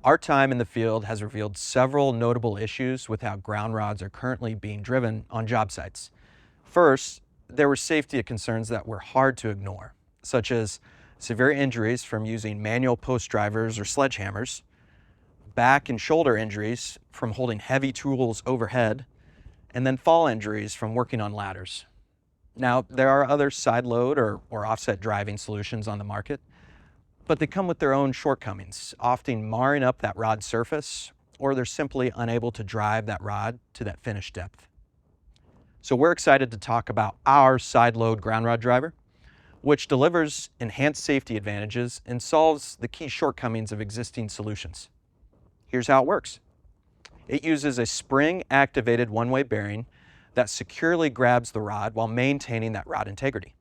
Our time in the field has revealed several notable issues with how ground rods are currently being driven on job sites. First, there were safety concerns that were hard to ignore, such as severe injuries from using manual post drivers or sledgehammers, back and shoulder injuries from holding heavy tools overhead, and then fall injuries from working on ladders. Now, there are other side load or offset driving solutions on the market, but they come with their own shortcomings, often marring up that rod surface, or they're simply unable to drive that rod to that finished depth. So we're excited to talk about our side load ground rod driver, which delivers enhanced safety advantages and solves the key shortcomings of existing solutions. Here's how it works. It uses a spring-activated one-way bearing that securely grabs the rod while maintaining that rod integrity.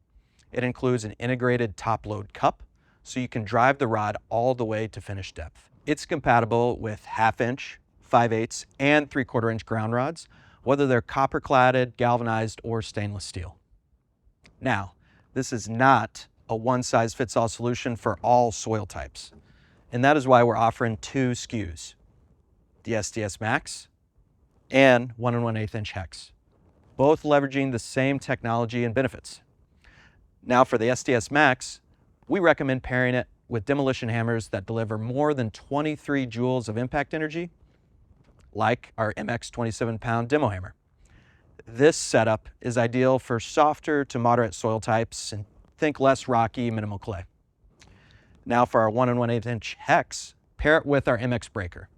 It includes an integrated top-load cup, so you can drive the rod all the way to finished depth. It's compatible with 1/2 inch, 5/8, and 3/4 inch ground rods, whether they're copper-cladded, galvanized, or stainless steel. Now, this is not a one-size-fits-all solution for all soil types, and that is why we're offering 2 SKUs, the SDS MAX and 1 1/8 inch hex, both leveraging the same technology and benefits. Now for the SDS MAX, we recommend pairing it with demolition hammers that deliver more than 23 joules of impact energy, like our MX 27-pound demo hammer. This setup is ideal for softer to moderate soil types, and think less rocky, minimal clay. Now for our 1 1/8 inch hex, pair it with our MX breaker.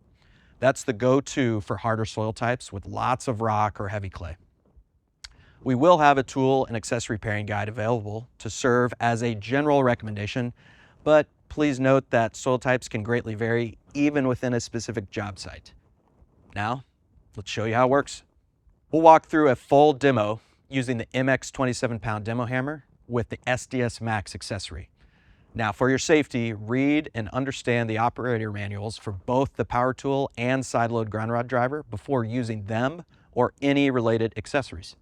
That's the go-to for harder soil types with lots of rock or heavy clay. We will have a tool and accessory pairing guide available to serve as a general recommendation, but please note that soil types can greatly vary even within a specific job site. Now, let's show you how it works. We'll walk through a full demo using the MX 27-pound demo hammer with the SDS MAX accessory. Now, for your safety, read and understand the operator manuals for both the power tool and side load ground rod driver before using them or any related accessories.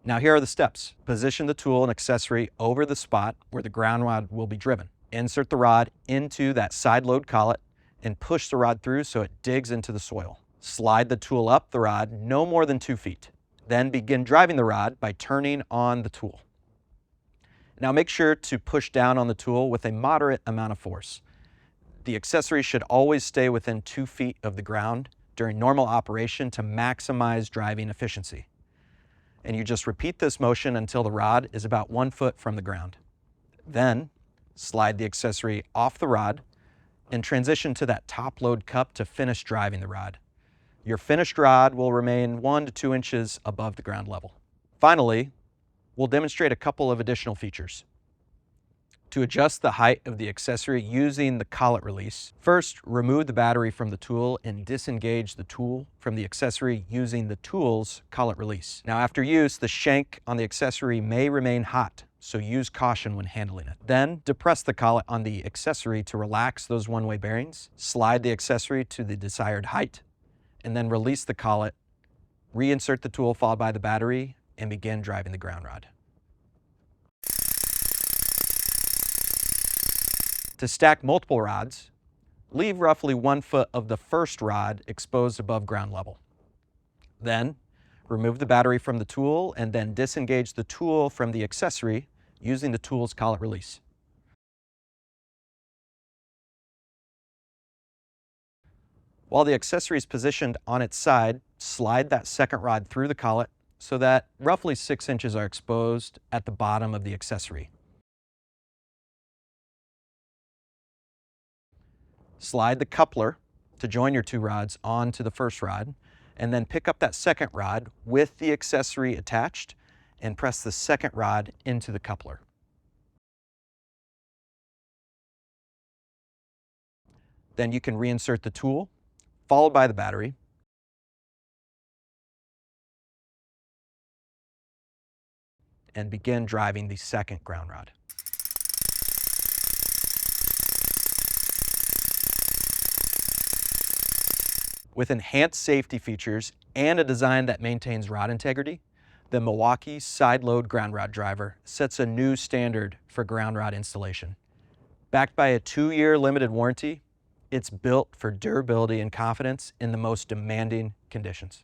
Now here are the steps. Position the tool and accessory over the spot where the ground rod will be driven. Insert the rod into that side load collet and push the rod through so it digs into the soil. Slide the tool up the rod no more than 2 feet. Then begin driving the rod by turning on the tool. Now make sure to push down on the tool with a moderate amount of force. The accessory should always stay within 2 feet of the ground during normal operation to maximize driving efficiency. And you just repeat this motion until the rod is about 1 foot from the ground. Then slide the accessory off the rod and transition to that top load cup to finish driving the rod. Your finished rod will remain 1 to 2 inches above the ground level. Finally, we'll demonstrate a couple of additional features. To adjust the height of the accessory using the collet release, first remove the battery from the tool and disengage the tool from the accessory using the tool's collet release. Now after use, the shank on the accessory may remain hot, so use caution when handling it. Then depress the collet on the accessory to relax those one-way bearings, slide the accessory to the desired height, and then release the collet, reinsert the tool followed by the battery, and begin driving the ground rod. To stack multiple rods, leave roughly 1 foot of the first rod exposed above ground level. Then, remove the battery from the tool and then disengage the tool from the accessory using the tool's collet release. While the accessory is positioned on its side, slide that second rod through the collet so that roughly 6 inches are exposed at the bottom of the accessory. Slide the coupler to join your 2 rods onto the first rod, and then pick up that second rod with the accessory attached and press the second rod into the coupler. Then you can reinsert the tool, followed by the battery, and begin driving the second ground rod. With enhanced safety features and a design that maintains rod integrity, the Milwaukee side load ground rod driver sets a new standard for ground rod installation. Backed by a 2-year limited warranty, It's built for durability and confidence in the most demanding conditions.